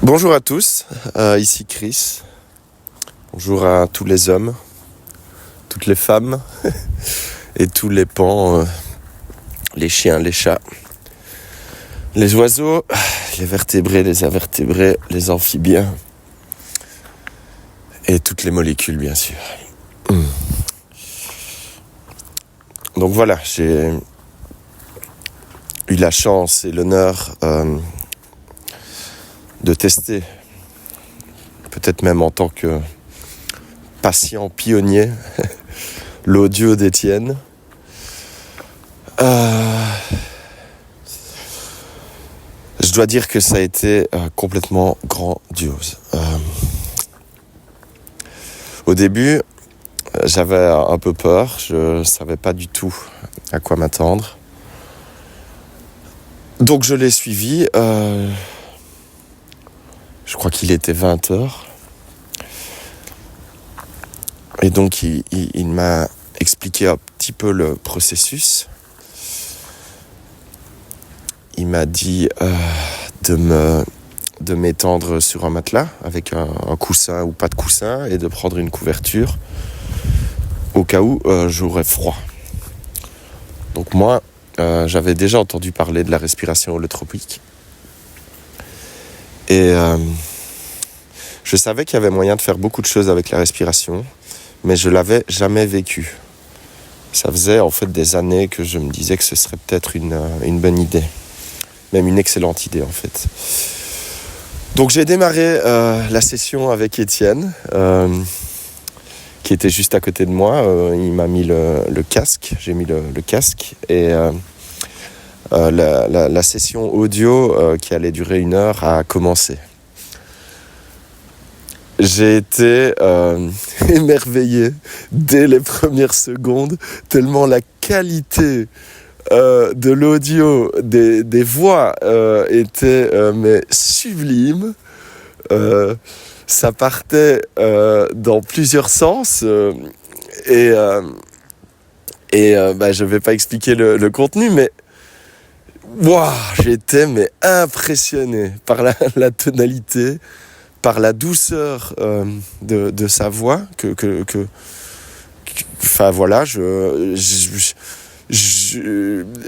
Bonjour à tous, ici Chris. Bonjour à tous les hommes, toutes les femmes et tous les pans, les chiens, les chats, les oiseaux, les vertébrés, les invertébrés, les amphibiens et toutes les molécules bien sûr. Donc voilà, j'ai eu la chance et l'honneur de tester, peut-être même en tant que patient pionnier, l'audio d'Étienne. Je dois dire que ça a été complètement grandiose. Au début, j'avais un peu peur, je ne savais pas du tout à quoi m'attendre. Donc je l'ai suivi, je crois qu'il était 20h. Et donc il m'a expliqué un petit peu le processus. Il m'a dit de m'étendre sur un matelas avec un coussin ou pas de coussin et de prendre une couverture au cas où j'aurais froid. Donc moi, j'avais déjà entendu parler de la respiration holotropique. Et je savais qu'il y avait moyen de faire beaucoup de choses avec la respiration, mais je l'avais jamais vécu. Ça faisait en fait des années que je me disais que ce serait peut-être une bonne idée. Même une excellente idée en fait. Donc j'ai démarré la session avec Étienne, qui était juste à côté de moi. Il m'a mis le casque, j'ai mis le casque et la session audio qui allait durer 1 heure a commencé. J'ai été émerveillé dès les premières secondes, tellement la qualité de l'audio, des voix était mais sublime. Ça partait dans plusieurs sens et je vais pas expliquer le contenu, mais j'étais mais impressionné par la tonalité, par la douceur de sa voix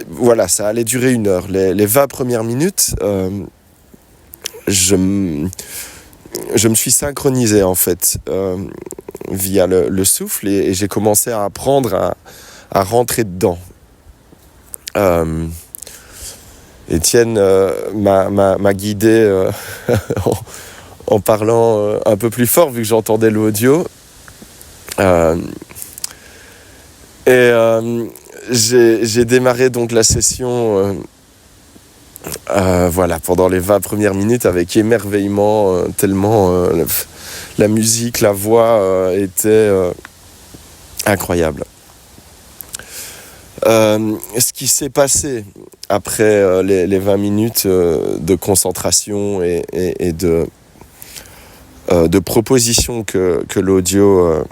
voilà, ça allait durer 1 heure. Les 20 premières minutes, je me suis synchronisé en fait via le souffle et j'ai commencé à apprendre à rentrer dedans. Étienne m'a guidé en parlant un peu plus fort vu que j'entendais l'audio. J'ai démarré donc la session pendant les 20 premières minutes avec émerveillement, tellement la musique, la voix était incroyable. Ce qui s'est passé après les 20 minutes de concentration et de propositions que l'audio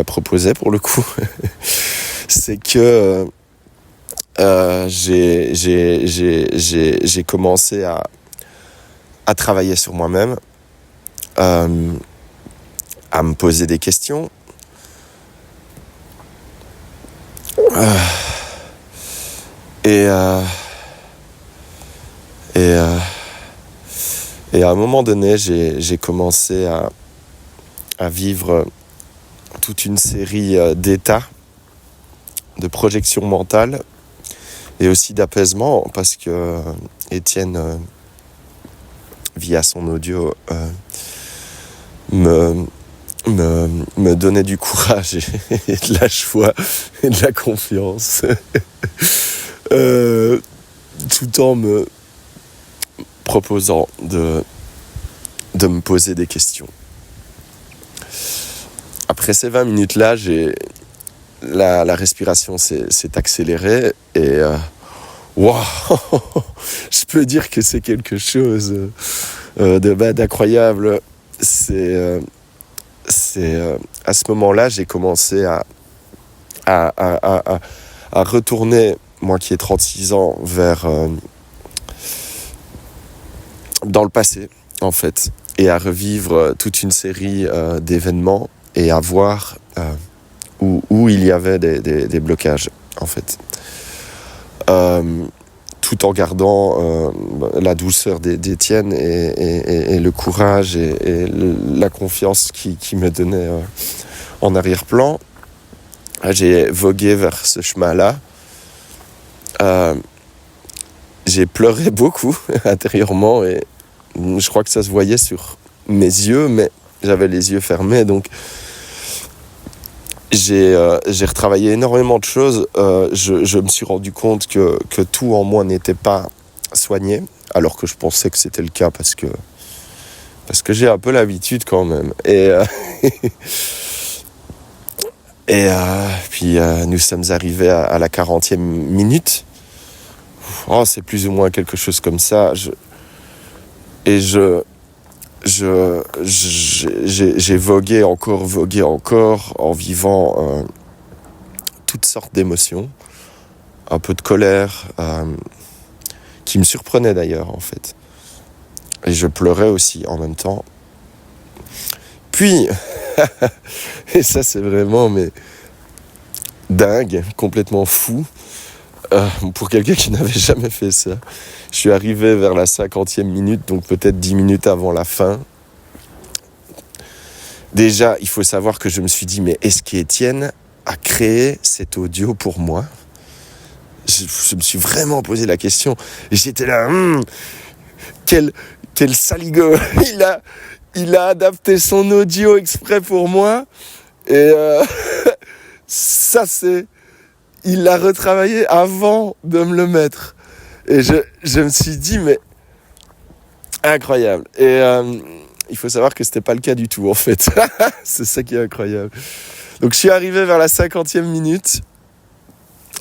proposait pour le coup, c'est que j'ai commencé à travailler sur moi-même, à me poser des questions, et à un moment donné, j'ai commencé à vivre toute une série d'états, de projection mentale et aussi d'apaisement, parce que Étienne, via son audio, me donnait du courage et de la joie et de la confiance, tout en me proposant de me poser des questions. Après ces 20 minutes-là, la respiration s'est accélérée et je peux dire que c'est quelque chose d'incroyable. C'est à ce moment-là, j'ai commencé à retourner, moi qui ai 36 ans, dans le passé, en fait, et à revivre toute une série d'événements et à voir où il y avait des blocages, en fait. Tout en gardant la douceur d'Étienne et le courage et la confiance qui me donnait en arrière-plan. J'ai vogué vers ce chemin-là. J'ai pleuré beaucoup intérieurement et je crois que ça se voyait sur mes yeux, mais j'avais les yeux fermés, donc j'ai retravaillé énormément de choses. Je me suis rendu compte que tout en moi n'était pas soigné, alors que je pensais que c'était le cas parce que j'ai un peu l'habitude quand même. Puis nous sommes arrivés à la 40e minute. Oh, c'est plus ou moins quelque chose comme ça. J'ai vogué encore en vivant toutes sortes d'émotions, un peu de colère, qui me surprenait d'ailleurs en fait. Et je pleurais aussi en même temps. Puis, et ça c'est vraiment dingue, complètement fou, pour quelqu'un qui n'avait jamais fait ça. Je suis arrivé vers la 50e minute, donc peut-être 10 minutes avant la fin. Déjà, il faut savoir que je me suis dit, mais est-ce qu'Étienne a créé cet audio pour moi ? Je me suis vraiment posé la question. Et j'étais là, quel saligo. Il a adapté son audio exprès pour moi. Et ça, il l'a retravaillé avant de me le mettre. Et je me suis dit, mais incroyable. Et il faut savoir que c'était pas le cas du tout, en fait. C'est ça qui est incroyable. Donc, je suis arrivé vers la 50e minute.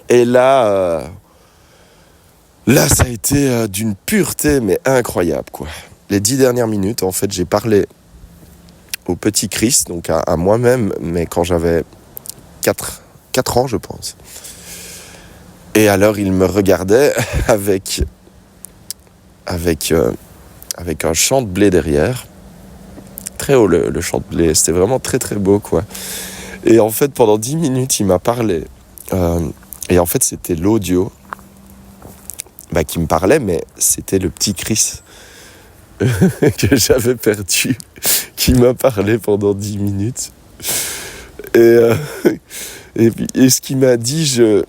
Et là, ça a été d'une pureté, mais incroyable, quoi. Les 10 dernières minutes, en fait, j'ai parlé au petit Chris, donc à moi-même, mais quand j'avais 4 ans, je pense. Et alors, il me regardait avec un champ de blé derrière. Très haut, le champ de blé. C'était vraiment très, très beau, quoi. Et en fait, pendant 10 minutes, il m'a parlé. Et en fait, c'était l'audio qui me parlait, mais c'était le petit Chris que j'avais perdu, qui m'a parlé pendant 10 minutes. Et ce qu'il m'a dit, je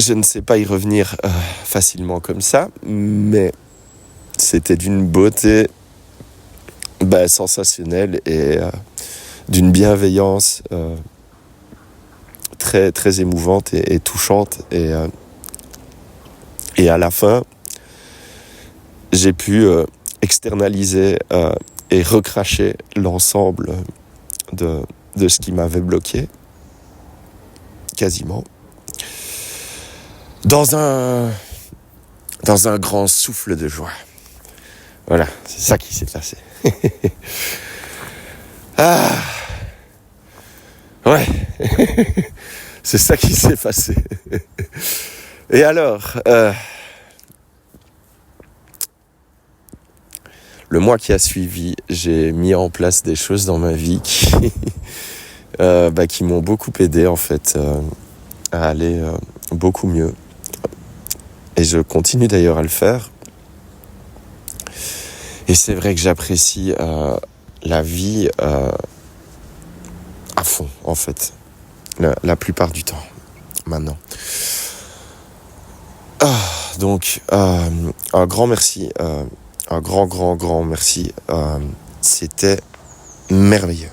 ne sais pas y revenir facilement comme ça, mais c'était d'une beauté sensationnelle et d'une bienveillance très, très émouvante et touchante. Et à la fin, j'ai pu externaliser et recracher l'ensemble de ce qui m'avait bloqué, quasiment, dans un grand souffle de joie. Voilà, c'est ça qui s'est passé. Ah, ouais, c'est ça qui s'est passé. Et alors, le mois qui a suivi, j'ai mis en place des choses dans ma vie qui m'ont beaucoup aidé en fait à aller beaucoup mieux. Et je continue d'ailleurs à le faire. Et c'est vrai que j'apprécie la vie à fond, en fait, la plupart du temps, maintenant. Donc, un grand merci, un grand merci. C'était merveilleux.